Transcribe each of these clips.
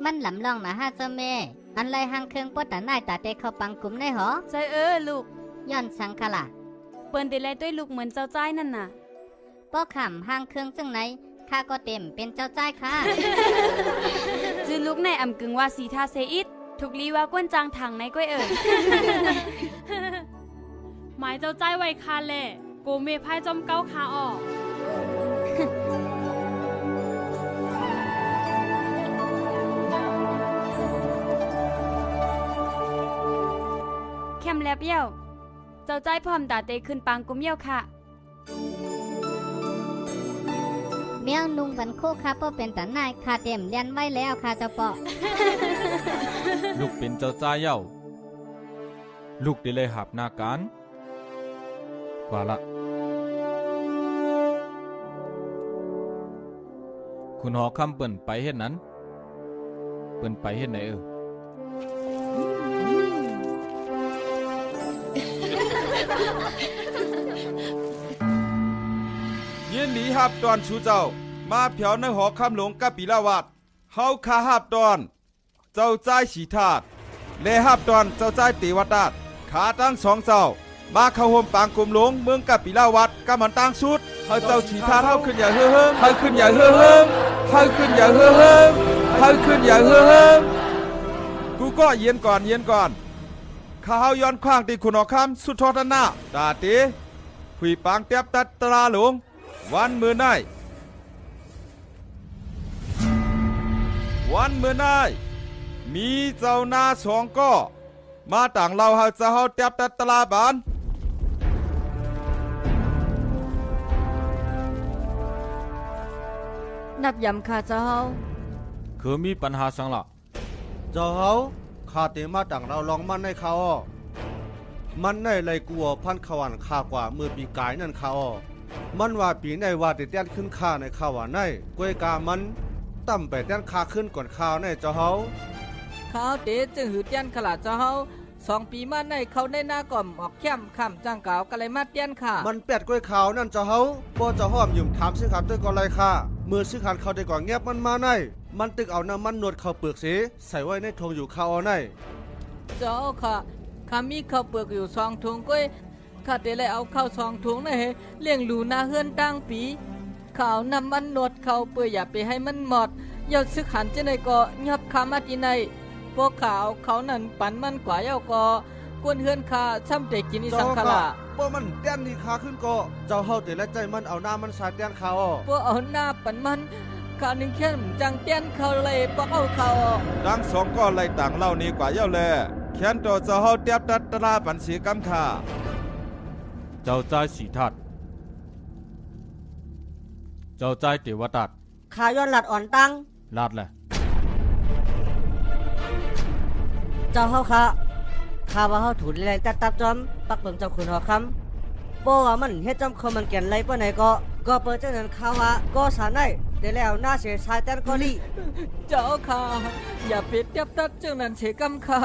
มันหลำลองนะฮะเจ้าแม่อันไรหังเครื่องปอตาหน้าตาเตเข้าปังกลุ่มได้หรอใจลูกย้อนสังขละเปิ้นได้แลด้วยลูกเหมือนเจ้าจ้ายนั่นน่ะป้อขำหังเครื่องจังไหนข้าก็เต็มเป็นเจ้าจ้ายค่ะ จือลูกในอำกึงว่าสีทาเซอิดถูกลีว่ากวนจางถังในก้อยหมายเจ้าจ้ายไว้คาแหละโกเมพายจอมเก้าขาออกแคมแลบเยี่ยวเจ้าจ้ายพร้อมตาเตขึ้นปางกุมเยี่ยวค่ะเมียวนุงบันโคคาป้อเป็นตาหน้าคาเต็มเลียนไว้แล้วค่ะเจ้าปอ ลูกเป็นเจ้าจ้าเย้าลูกได้เลยหับหน้าการว่าละคุณหอคำเปิ่นไปเฮ็ดนั้นเปิ่นไปเฮ็ดไหนยินดีฮับตอนชูเจ้ามาเผียวในหอคำหลงกับปีละวัดเฮาคาฮับตอนเจ้าใจสีธาตุเลฮับตอนเจ้าใจเตวตาดขาตั้งสองเจ้ามาเข้าห่มปางกุมหลงเมืองกับปีละวัดก็มันตั้งชุดเฮาเจ้าสีธาตุเฮาขึ้นอย่าเฮ้อเฮ้เฮาขึ้นอย่าเฮ้อเฮ้เฮาขึ้นอย่าเฮ้อเฮ้เฮาขึ้นอย่าเฮ้อเฮ้กูก็เย็นก่อนข้าเฮาย้อนขว้างตีคุณออกคำสุดทอดหน้าตาตีหุยปางเตียบตัดตราหลงวันมือไนมีเจ้าหน้าสองก็มาต่างเราเฮาจะเฮาเตียบตัดตราบานนับยำค่ะเจ้าเฮาคือมีปัญหาสังละเจ้าเฮาข้าเตมาต่างเราลองมันให้เขามันในไรกลัวพันขวันข้ากว่ามือปีกายนั่นเขามันว่าปีในว่าติเตียนขึ้นข้าในข้าว่าในกวยกามันต่ำไปเตียนข้าขึ้นก่อนข้าวในเจ้าเฮาข้าวเตจึงหือเตียนขลาดเจ้าเฮา2 ปีมาในเขาได้หน้าก่อมออกเข้มค่ำจ้างกาวก็เลยมาเตียนค่ะมันแปดกวยขาวนั่นเจ้าเฮาบ่เจ้าห้อมยืมถามซื้อขับด้วยก่อนไรค่ะมือซื้อขันเขาได้ก่อนเงียบมันมาในมันตึกเอาน้ำมันนวดเข้าเปลือกเสใส่ไว้ในทงอยู่ข้าวเอาในเจ้าค่ะข้ามีข้าวเปลือกอยู่2 ถุงก้อยข้าเตเลยเอาข้าว2 ถุงนะเฮเลี้ยงหลูนาเฮือนตั้งปีข้าวน้ำมันนวดเข้าเปื่อยอย่าไปให้มันหมดยอดซื้อขันจะในก็ยับขามาที่ในพวกเขานั่นปั่นมันกว่าเย้าก็กวนเฮือนข้าช่ำเด็กกินอีสังขละบ่มันเตียนนี่ขาขึ้นก็เจ้าเฮาแต่ละใจมันเอาหน้ามันสาเตียนเขาพวกเอาหน้าปั่นมันข้านึงแค่จังเตียนเขาเลยพวกเอาเขาดังสองก็ไล่ต่างเล่านี้กว่าเย้าแลแค้นตัวเจ้าเฮาเตียบตัดตราปันสีกำค่าเจ้าใจสีธาตุเจ้าใจเทวตัดขาย้อนหลัดอ่อนตั้งลาดแหละเจ้าเฮาค่ะข้าว่าเฮาถูดแรงตับจอมปักเบิ่งเจ้าคุณหอคำบ่ว่ามันเฮ็ดจอมคอมันแก่นไรปานใดก็เปิดจังนั้นข้าว่าก็สารได้แต่แล้วหน้าเสียชายแต่ก็ลีเจ้าค่ะอย่าเป็ดยับตัดจังนั้นเฉกำค่ะ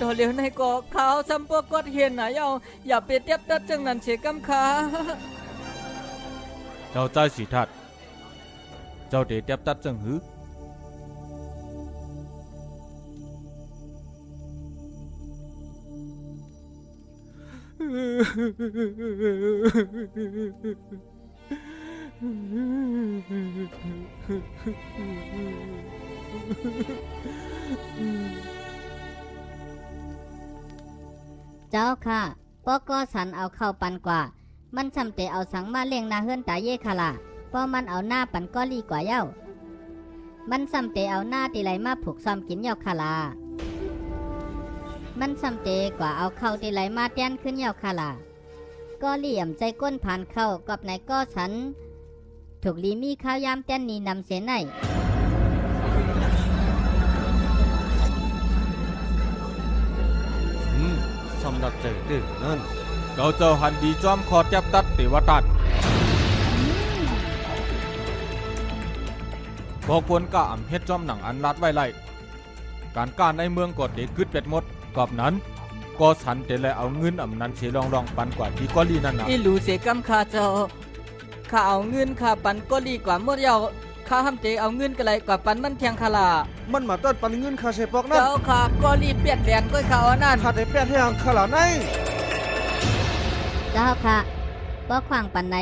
ตัวเลี้ยวในกอขาวซ้ำพวกกดเห็นไหนเอาอย่าเป็ดยับตัดจังนั้นเฉกำค่ะเจ้าใจสีธาตุเจ้าเตเตียบตัดจังหือเจ้าค่ะป้อก็สันเอาเข้าปันกว่ามันจำเตเอาสังมาเลี้ยงนาเฮือนตาเย่ค่ะล่ะป้อมันเอาหน้าปันก็ลีกว่าเย้ามันจำเตเอาหน้าตีไหลมาผูกซ้อมกินเย้าค่ะล่ะมันจำเตกว่าเอาเข้าตีไหลมาเตียนขึ้นเย้าค่ะล่ะก็เหลี่ยมใจก้นผ่านเข้ากับนายก็สันถูกลีมีข้าวยามเตียนนีนำเสนไหนสำหรับใจตึกนั่นเจ้าหันดีจอมคอเตียบตัดเทวตัดบอกวนก็อ่ำเฮ็ดจอมหนังอันรัดไว้ไล่การในเมืองกดเด็ดขึ้นเป็ดหมดกอบนั้นก็สันแต่เลยเอาเงินอ่ำนั้นเสียลองปันกว่าที่ก็ลีนั่นนะอีหลูเสียกำคาเจ้าข้าเอาเงินข้าปันก็ลีกว่าหมดเยา ข้าห้ามเจเอาเงินกันไรกว่าปันมันเทียงคาลา มันมาต้นปันเงินคาเสปอกนั่น เจ้าค่ะก็รีบเปลี่ยนแดนก้อยเขาอันนั่น ข้าได้แป้ให้อังคาลาใน เจ้าค่ะบ่ขวางปันใน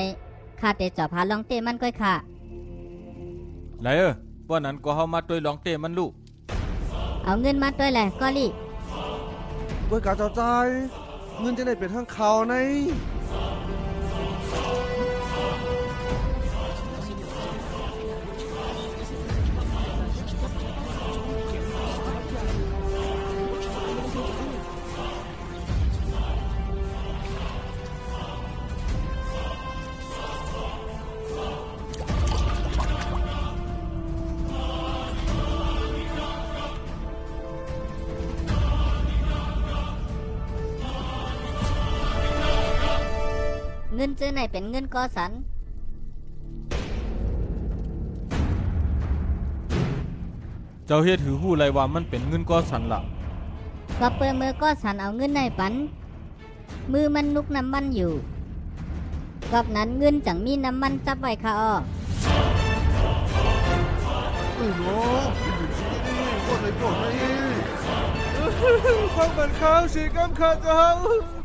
ข้าเตจะพาลองเตมันก้อยค่ะ ไหนป้อนนั้นก็เฮามาต้วยลองเตมันลูก เอาเงินมาด้วยแหละก็ลี่ เว้ยกาเจ้าใจายเงินจะได้เป็นทางเขาใน เงินซื้อไหนเป็นเงินก่อสัน เจ้าเฮ็ดหือฮู้ไรว่ามันเป็นเงินก่อสันล่ะ ก็เปิดมือก่อสันเอาเงินในปัน มือมันนุกน้ำมันอยู่กอบนั้นเงินจังมีน้ำมันจับไว้ค่ะอ้อ โอ้โหคนไหนบอกไม่ความมันข้าวสีกำขาเจ้า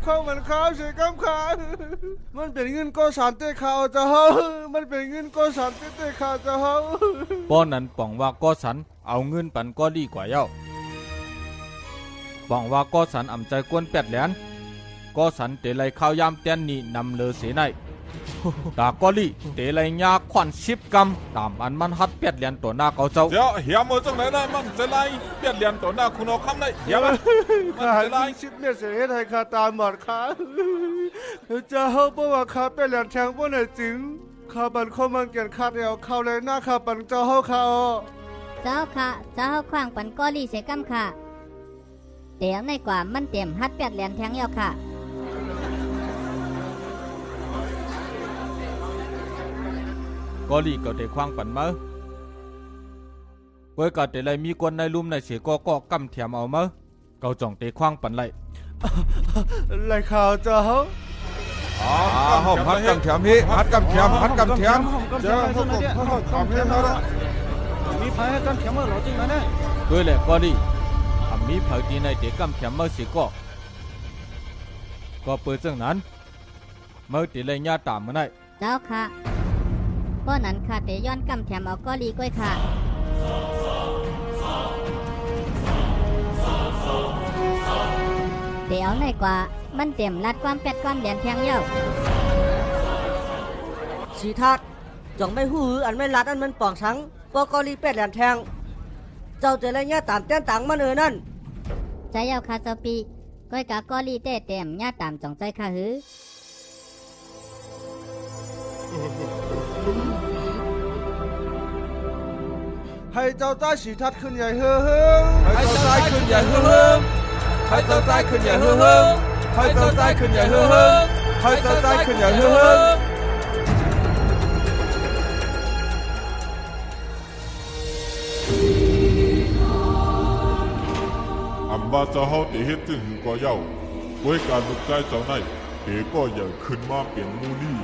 ความมันข้าวสีกำขามันเป็นเงินก้อนสารเตะขาวเจ้ามันเป็นเงินก้อนสารเตะขาวเจ้า ป้อนนั้นป้องว่าก่อสันเอาเงินปันก็ดีกว่าเย้าป้องว่าก่อสันอำใจกวน8 แหลนก่อสันเตไลข้าวยามเตียนนี่นำเลอเสไน ตากอลี่เตไลยาขวัญ10 กำตามอันมันฮัด8 แหลนตัวหน้าเขาเจ้า เดี๋ยวเหียมือจังไหนได้มันจะไล่เปลี่ยนเหรียญต่อหน้าคุณเอาคำได้เหียมัน ข้าให้ชิดเมียเสียให้ข้าตามหมดข้าจะเฮาบอกว่าข้าเป็นแหลนแทงบ่ไหนจริงข้าบันข้อมันเกียนข้าเดียวเข้าเลยหน้าข้าปันเจ้าเฮาข้า เจ้าค่ะเจ้าขวางปันก็ลี่เสกำค่ะเตียวในกว่ามันเตรียมฮัดแปดเหรียญแทงเยาค่ะ กอลี่ก็เตควางปันมาเว้ยก็เตไลมีกวนในลุ่มในเสียก็กำเทียมเอามาเกาจ่องเตควางปันไล ไล่ข่าวเจ้า ห้องฮัดกำเทียมฮิฮัดกำเทียมฮัดกำเทียม เจ้าเขาบอกเขาขำเล่นแล้วละ มีพายให้กันเถียงว่าเราจริงนะเนี่ย ด้วยแหละกอลี่ทำมีเผยตีในเตกำเทียมมาเสียก็เปิดเรื่องนั้นเมื่อเตไลญาตามมาได้ เจ้าค่ะป้อนั้นค่ะเตย้อนกำแถมเอาก็ลี่ก้อยค่ะเตียวในกว่ามันเตรียมรัดความแปดความเหรียญแทงเยา สีทัดจ่องไม่หูอันไม่รัดอันมันป่องสังปอกอลีเป็ดแหลนแทงเจ้าเจริญญาตามเต้นตังมันนั่น ใจเยาค่ะเจ้าปีก้อยกะก็ลี่เต้เต็มญาตามจ่องใจค่ะหือ ให้เจ้าใต้สีทัดขึ้นใหญ่เฮ้อ ให้เจ้าใจขึ้นใหญ่เฮ้อให้เจ้าใจขึ้นใหญ่เฮ้อให้เจ้าใจขึ้นใหญ่เฮ้อให้เจ้าใจขึ้นใหญ่เฮ้อ อันว่าเจ้าเฮาเตเฮ็ดจึงหือก็เย้าด้วยการลุกใจเจ้าในเตก็อย่าขึ้นมาเปลี่ยนมูลี่